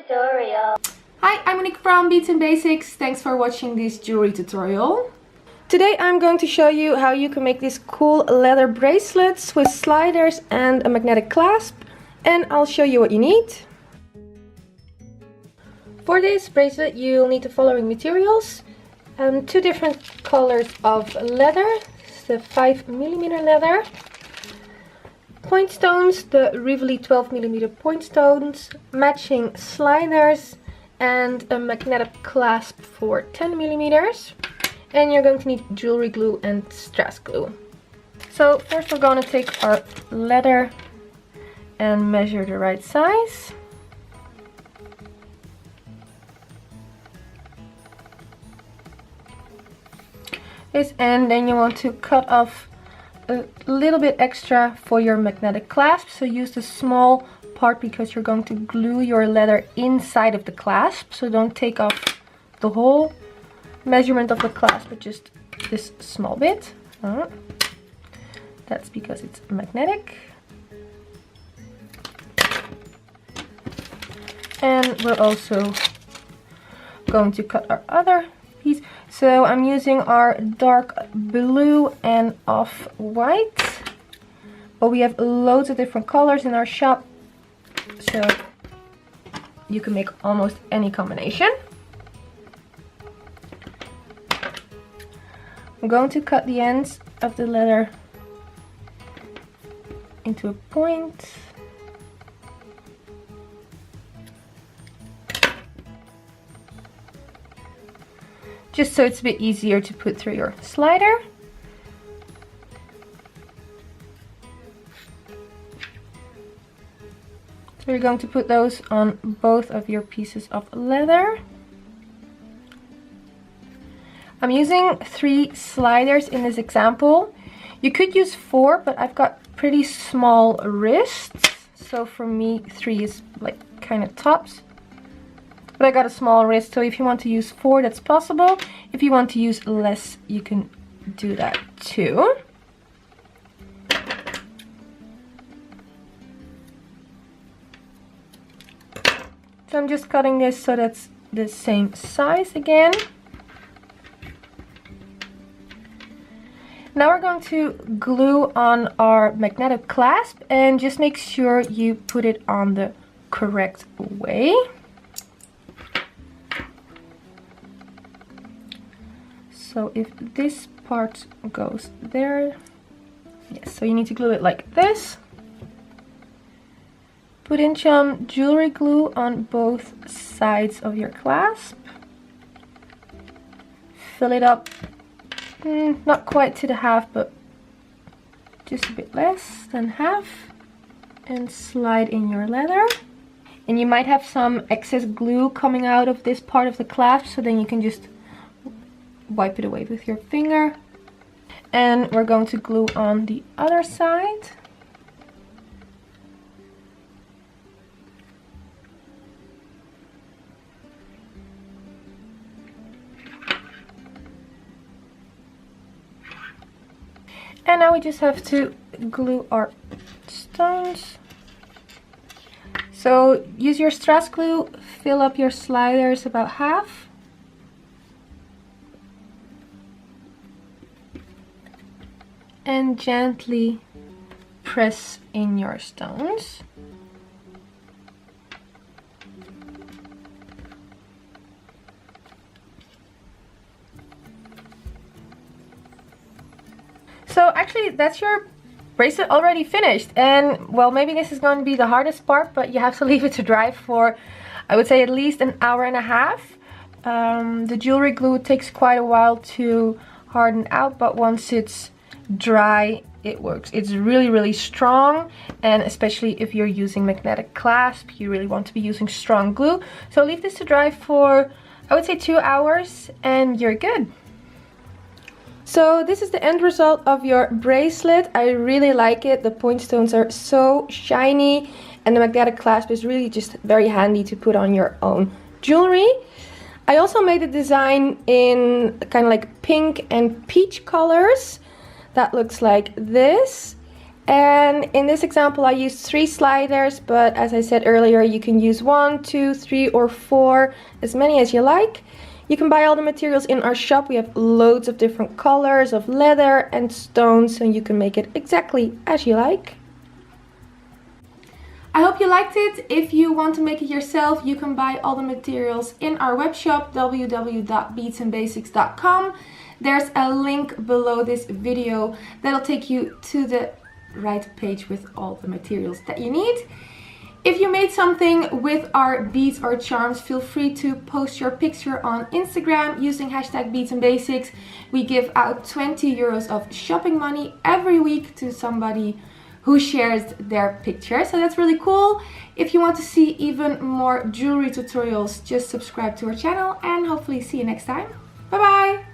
tutorial. Hi, I'm Monique from Beats and Basics. Thanks for watching this jewelry tutorial. Today I'm going to show you how you can make these cool leather bracelets with sliders and a magnetic clasp, and I'll show you what you need. For this bracelet you'll need the following materials. Two different colors of leather, the 5mm leather, point stones, the Rivoli 12mm point stones, matching sliders, and a magnetic clasp for 10mm. And you're going to need jewelry glue and strass glue. So first we're going to take our leather and measure the right size. And then you want to cut off a little bit extra for your magnetic clasp. So use the small part because you're going to glue your leather inside of the clasp. So don't take off the whole measurement of the clasp, but just this small bit. That's because it's magnetic. And we're also going to cut our other piece. So I'm using our dark blue and off-white, but we have loads of different colors in our shop, so you can make almost any combination. I'm going to cut the ends of the leather into a point. Just so it's a bit easier to put through your slider. So you're going to put those on both of your pieces of leather. I'm using 3 sliders in this example. You could use 4, but I've got pretty small wrists. So for me, 3 is like kind of tops. But I got a small wrist, so if you want to use 4, that's possible. If you want to use less, you can do that too. So I'm just cutting this so that's the same size again. Now we're going to glue on our magnetic clasp, and just make sure you put it on the correct way. So if this part goes there, yes, so you need to glue it like this. Put in some jewelry glue on both sides of your clasp. Fill it up, not quite to the half, but just a bit less than half, and slide in your leather. And you might have some excess glue coming out of this part of the clasp, so then you can just wipe it away with your finger. And we're going to glue on the other side. And now we just have to glue our stones. So use your strass glue, fill up your sliders about half. And gently press in your stones. So actually that's your bracelet already finished, and well, maybe this is going to be the hardest part, but you have to leave it to dry for, I would say, at least an hour and a half. The jewelry glue takes quite a while to harden out, but once it's dry it works. It's really strong, and especially if you're using magnetic clasp, you really want to be using strong glue. So leave this to dry for, I would say, 2 hours and you're good. So this is the end result of your bracelet. I really like it. The point stones are so shiny, and the magnetic clasp is really just very handy to put on your own jewelry. I also made the design in kind of like pink and peach colors. That looks like this. And in this example I used 3 sliders, but as I said earlier, you can use 1, 2, 3 or 4, as many as you like. You can buy all the materials in our shop. We have loads of different colors of leather and stones, so you can make it exactly as you like. I hope you liked it. If you want to make it yourself, you can buy all the materials in our web shop, www.beadsandbasics.com. There's a link below this video that'll take you to the right page with all the materials that you need. If you made something with our beads or charms, feel free to post your picture on Instagram using hashtag beadsandbasics. We give out 20 euros of shopping money every week to somebody who shares their picture, so that's really cool. If you want to see even more jewelry tutorials, just subscribe to our channel, and hopefully see you next time. Bye bye!